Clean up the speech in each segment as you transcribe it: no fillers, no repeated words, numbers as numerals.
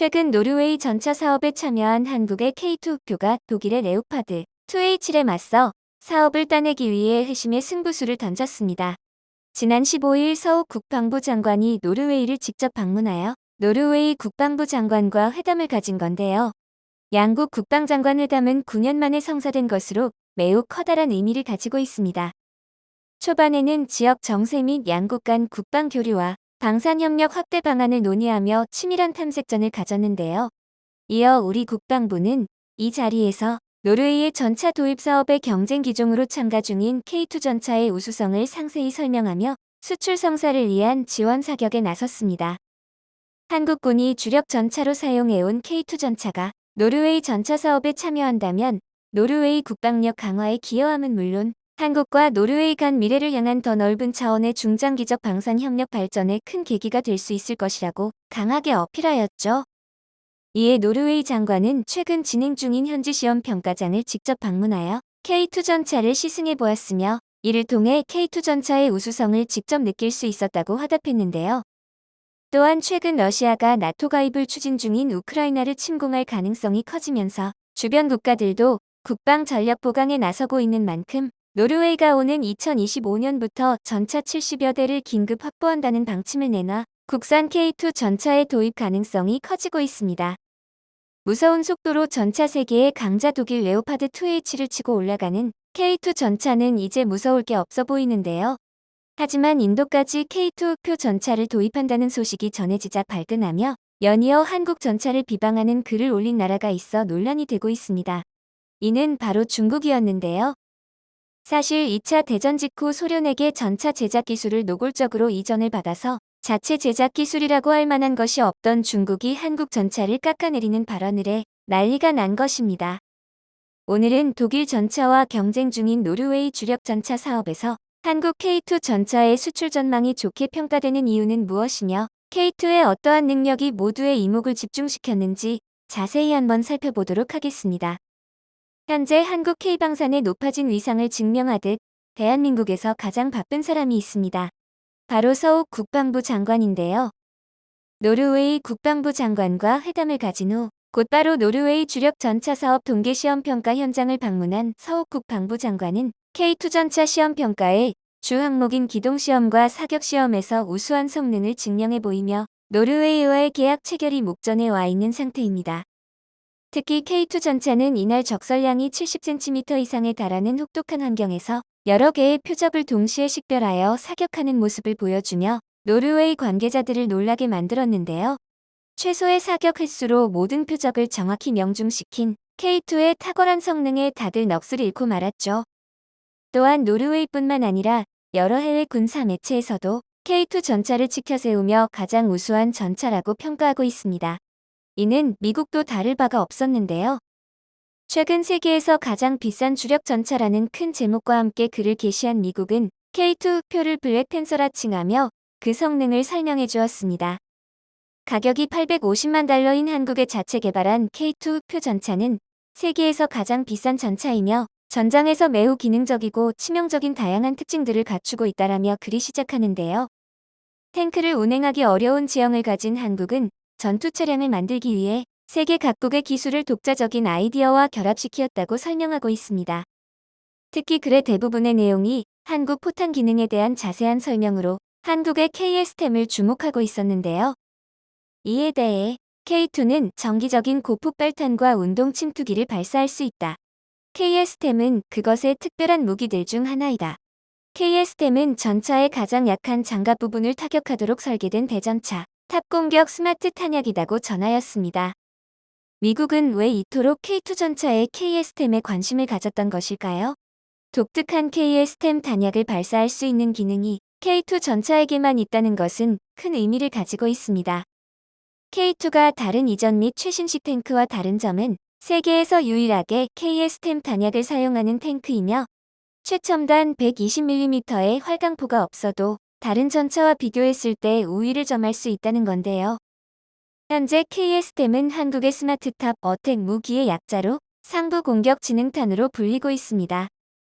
최근 노르웨이 전차 사업에 참여한 한국의 K2 우표가 독일의 레오파드 2H에 맞서 사업을 따내기 위해 회심의 승부수를 던졌습니다. 지난 15일 서욱 국방부 장관이 노르웨이를 직접 방문하여 노르웨이 국방부 장관과 회담을 가진 건데요. 양국 국방장관 회담은 9년 만에 성사된 것으로 매우 커다란 의미를 가지고 있습니다. 초반에는 지역 정세 및 양국 간 국방 교류와 방산협력 확대 방안을 논의하며 치밀한 탐색전을 가졌는데요. 이어 우리 국방부는 이 자리에서 노르웨이의 전차 도입 사업의 경쟁 기종으로 참가 중인 K2 전차의 우수성을 상세히 설명하며 수출 성사를 위한 지원 사격에 나섰습니다. 한국군이 주력 전차로 사용해온 K2 전차가 노르웨이 전차 사업에 참여한다면 노르웨이 국방력 강화에 기여함은 물론 한국과 노르웨이 간 미래를 향한 더 넓은 차원의 중장기적 방산 협력 발전에 큰 계기가 될 수 있을 것이라고 강하게 어필하였죠. 이에 노르웨이 장관은 최근 진행 중인 현지 시험 평가장을 직접 방문하여 K2 전차를 시승해 보았으며 이를 통해 K2 전차의 우수성을 직접 느낄 수 있었다고 화답했는데요. 또한 최근 러시아가 나토 가입을 추진 중인 우크라이나를 침공할 가능성이 커지면서 주변 국가들도 국방 전력 보강에 나서고 있는 만큼 노르웨이가 오는 2025년부터 전차 70여 대를 긴급 확보한다는 방침을 내놔 국산 K2 전차의 도입 가능성이 커지고 있습니다. 무서운 속도로 전차 세계의 강자 독일 레오파드 2H를 치고 올라가는 K2 전차는 이제 무서울 게 없어 보이는데요. 하지만 인도까지 K2 표 전차를 도입한다는 소식이 전해지자 발끈하며 연이어 한국 전차를 비방하는 글을 올린 나라가 있어 논란이 되고 있습니다. 이는 바로 중국이었는데요. 사실 2차 대전 직후 소련에게 전차 제작 기술을 노골적으로 이전을 받아서 자체 제작 기술이라고 할 만한 것이 없던 중국이 한국 전차를 깎아내리는 발언을 해 난리가 난 것입니다. 오늘은 독일 전차와 경쟁 중인 노르웨이 주력 전차 사업에서 한국 K2 전차의 수출 전망이 좋게 평가되는 이유는 무엇이며 K2의 어떠한 능력이 모두의 이목을 집중시켰는지 자세히 한번 살펴보도록 하겠습니다. 현재 한국 K방산의 높아진 위상을 증명하듯 대한민국에서 가장 바쁜 사람이 있습니다. 바로 서욱 국방부 장관인데요. 노르웨이 국방부 장관과 회담을 가진 후 곧바로 노르웨이 주력 전차 사업 동계 시험 평가 현장을 방문한 서욱 국방부 장관은 K2 전차 시험 평가의 주 항목인 기동 시험과 사격 시험에서 우수한 성능을 증명해 보이며 노르웨이와의 계약 체결이 목전에 와 있는 상태입니다. 특히 K2 전차는 이날 적설량이 70cm 이상에 달하는 혹독한 환경에서 여러 개의 표적을 동시에 식별하여 사격하는 모습을 보여주며 노르웨이 관계자들을 놀라게 만들었는데요. 최소의 사격 횟수로 모든 표적을 정확히 명중시킨 K2의 탁월한 성능에 다들 넋을 잃고 말았죠. 또한 노르웨이뿐만 아니라 여러 해외 군사 매체에서도 K2 전차를 치켜 세우며 가장 우수한 전차라고 평가하고 있습니다. 이는 미국도 다를 바가 없었는데요. 최근 세계에서 가장 비싼 주력 전차라는 큰 제목과 함께 글을 게시한 미국은 K2 표를 블랙팬서라 칭하며 그 성능을 설명해 주었습니다. 가격이 850만 달러인 한국의 자체 개발한 K2 표 전차는 세계에서 가장 비싼 전차이며 전장에서 매우 기능적이고 치명적인 다양한 특징들을 갖추고 있다라며 글이 시작하는데요. 탱크를 운행하기 어려운 지형을 가진 한국은 전투 차량을 만들기 위해 세계 각국의 기술을 독자적인 아이디어와 결합시키었다고 설명하고 있습니다. 특히 글의 대부분의 내용이 한국 포탄 기능에 대한 자세한 설명으로 한국의 KS템을 주목하고 있었는데요. 이에 대해 K2는 정기적인 고폭발탄과 운동 침투기를 발사할 수 있다. KS템은 그것의 특별한 무기들 중 하나이다. KS템은 전차의 가장 약한 장갑 부분을 타격하도록 설계된 대전차 탑 공격 스마트 탄약이라고 전하였습니다. 미국은 왜 이토록 K2 전차의 KS템에 관심을 가졌던 것일까요? 독특한 KS템 탄약을 발사할 수 있는 기능이 K2 전차에게만 있다는 것은 큰 의미를 가지고 있습니다. K2가 다른 이전 및 최신식 탱크와 다른 점은 세계에서 유일하게 KS템 탄약을 사용하는 탱크이며 최첨단 120mm의 활강포가 없어도 다른 전차와 비교했을 때 우위를 점할 수 있다는 건데요. 현재 KS템은 한국의 스마트탑 어택 무기의 약자로 상부 공격 지능탄으로 불리고 있습니다.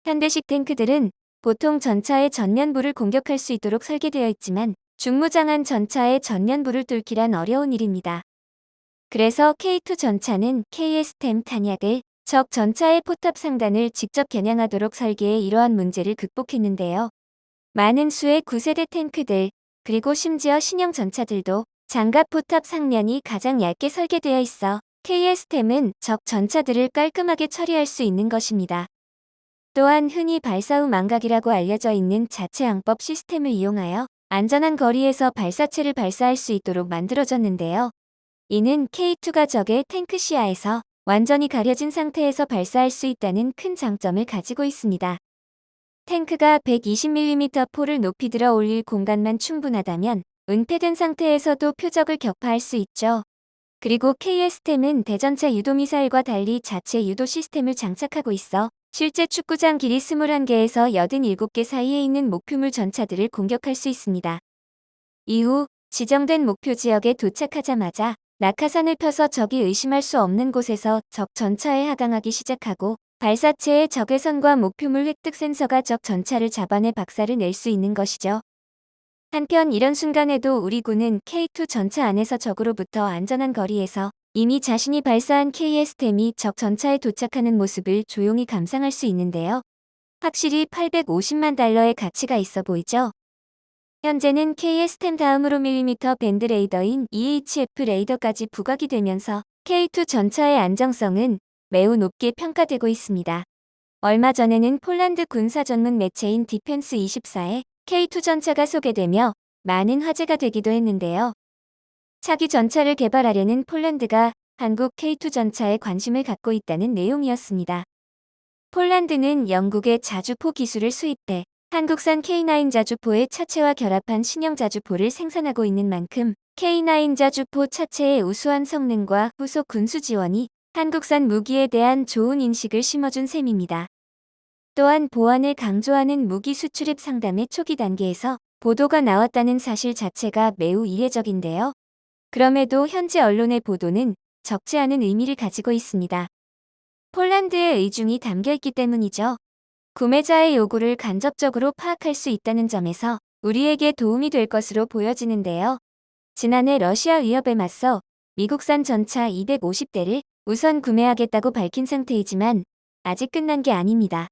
현대식 탱크들은 보통 전차의 전면부를 공격할 수 있도록 설계되어 있지만 중무장한 전차의 전면부를 뚫기란 어려운 일입니다. 그래서 K2 전차는 KS템 탄약을 적 전차의 포탑 상단을 직접 겨냥하도록 설계해 이러한 문제를 극복했는데요. 많은 수의 9세대 탱크들, 그리고 심지어 신형 전차들도 장갑 포탑 상면이 가장 얇게 설계되어 있어 KS템은 적 전차들을 깔끔하게 처리할 수 있는 것입니다. 또한 흔히 발사 후 망각이라고 알려져 있는 자체 항법 시스템을 이용하여 안전한 거리에서 발사체를 발사할 수 있도록 만들어졌는데요. 이는 K2가 적의 탱크 시야에서 완전히 가려진 상태에서 발사할 수 있다는 큰 장점을 가지고 있습니다. 탱크가 120mm 포를 높이 들어 올릴 공간만 충분하다면 은폐된 상태에서도 표적을 격파할 수 있죠. 그리고 KS템은 대전차 유도미사일과 달리 자체 유도 시스템을 장착하고 있어 실제 축구장 길이 21개에서 87개 사이에 있는 목표물 전차들을 공격할 수 있습니다. 이후 지정된 목표 지역에 도착하자마자 낙하산을 펴서 적이 의심할 수 없는 곳에서 적 전차에 하강하기 시작하고 발사체의 적외선과 목표물 획득 센서가 적 전차를 잡아내 박살을 낼 수 있는 것이죠. 한편 이런 순간에도 우리 군은 K2 전차 안에서 적으로부터 안전한 거리에서 이미 자신이 발사한 KS템이 적 전차에 도착하는 모습을 조용히 감상할 수 있는데요. 확실히 850만 달러의 가치가 있어 보이죠? 현재는 KS템 다음으로 밀리미터 밴드 레이더인 EHF 레이더까지 부각이 되면서 K2 전차의 안정성은 매우 높게 평가되고 있습니다. 얼마 전에는 폴란드 군사 전문 매체인 디펜스24에 K2 전차가 소개되며 많은 화제가 되기도 했는데요. 차기 전차를 개발하려는 폴란드가 한국 K2 전차에 관심을 갖고 있다는 내용이었습니다. 폴란드는 영국의 자주포 기술을 수입해 한국산 K9 자주포의 차체와 결합한 신형 자주포를 생산하고 있는 만큼 K9 자주포 차체의 우수한 성능과 후속 군수 지원이 한국산 무기에 대한 좋은 인식을 심어준 셈입니다. 또한 보안을 강조하는 무기 수출입 상담의 초기 단계에서 보도가 나왔다는 사실 자체가 매우 이례적인데요. 그럼에도 현지 언론의 보도는 적지 않은 의미를 가지고 있습니다. 폴란드의 의중이 담겨있기 때문이죠. 구매자의 요구를 간접적으로 파악할 수 있다는 점에서 우리에게 도움이 될 것으로 보여지는데요. 지난해 러시아 위협에 맞서 미국산 전차 250대를 우선 구매하겠다고 밝힌 상태이지만 아직 끝난 게 아닙니다.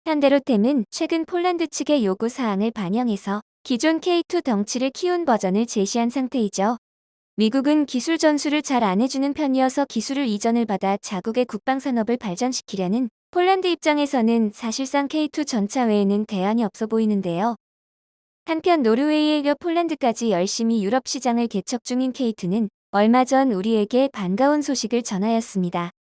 현대로템은 최근 폴란드 측의 요구 사항을 반영해서 기존 K2 덩치를 키운 버전을 제시한 상태이죠. 미국은 기술 전수를 잘 안 해주는 편이어서 기술을 이전을 받아 자국의 국방산업을 발전시키려는 폴란드 입장에서는 사실상 K2 전차 외에는 대안이 없어 보이는데요. 한편 노르웨이에 이어 폴란드까지 열심히 유럽 시장을 개척 중인 K2는 얼마 전 우리에게 반가운 소식을 전하였습니다.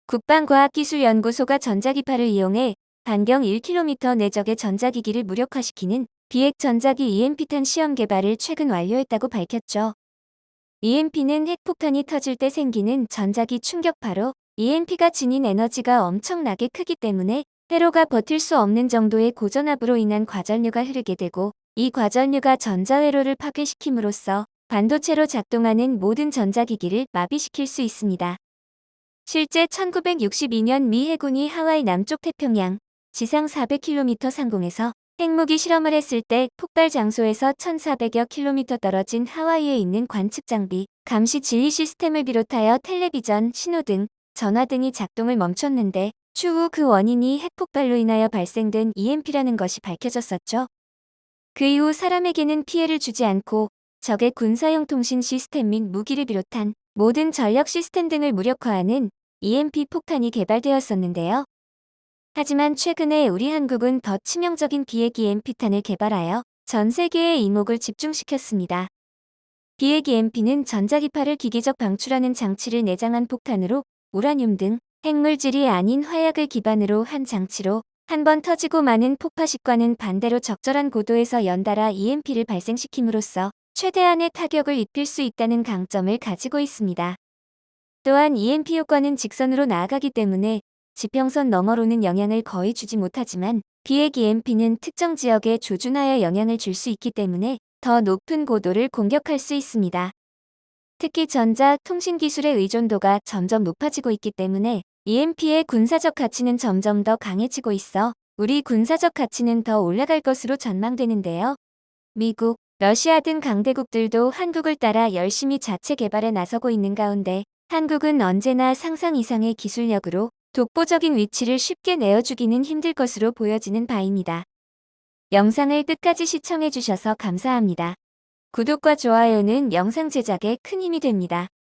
국방과학기술연구소가 전자기파를 이용해 반경 1km 내적의 전자기기를 무력화시키는 비핵 전자기 EMP탄 시험 개발을 최근 완료했다고 밝혔죠. EMP는 핵폭탄이 터질 때 생기는 전자기 충격파로 EMP가 지닌 에너지가 엄청나게 크기 때문에 회로가 버틸 수 없는 정도의 고전압으로 인한 과전류가 흐르게 되고 이 과전류가 전자회로를 파괴시킴으로써 반도체로 작동하는 모든 전자기기를 마비시킬 수 있습니다. 실제 1962년 미 해군이 하와이 남쪽 태평양 지상 400km 상공에서 핵무기 실험을 했을 때 폭발 장소에서 1400여 킬로미터 떨어진 하와이에 있는 관측 장비, 감시 지휘 시스템을 비롯하여 텔레비전, 신호등, 전화 등이 작동을 멈췄는데 추후 그 원인이 핵폭발로 인하여 발생된 EMP라는 것이 밝혀졌었죠. 그 이후 사람에게는 피해를 주지 않고 적의 군사용 통신 시스템 및 무기를 비롯한 모든 전력 시스템 등을 무력화하는 EMP 폭탄이 개발되었었는데요. 하지만 최근에 우리 한국은 더 치명적인 비핵 EMP탄을 개발하여 전 세계의 이목을 집중시켰습니다. 비핵 EMP는 전자기파를 기계적 방출하는 장치를 내장한 폭탄으로 우라늄 등 핵물질이 아닌 화약을 기반으로 한 장치로 한 번 터지고 마는 폭파식과는 반대로 적절한 고도에서 연달아 EMP를 발생시킴으로써 최대한의 타격을 입힐 수 있다는 강점을 가지고 있습니다. 또한 EMP 효과는 직선으로 나아가기 때문에 지평선 너머로는 영향을 거의 주지 못하지만 비핵 EMP는 특정 지역에 조준하여 영향을 줄 수 있기 때문에 더 높은 고도를 공격할 수 있습니다. 특히 전자, 통신 기술의 의존도가 점점 높아지고 있기 때문에 EMP의 군사적 가치는 점점 더 강해지고 있어 우리 군사적 가치는 더 올라갈 것으로 전망되는데요. 미국, 러시아 등 강대국들도 한국을 따라 열심히 자체 개발에 나서고 있는 가운데 한국은 언제나 상상 이상의 기술력으로 독보적인 위치를 쉽게 내어주기는 힘들 것으로 보여지는 바입니다. 영상을 끝까지 시청해주셔서 감사합니다. 구독과 좋아요는 영상 제작에 큰 힘이 됩니다.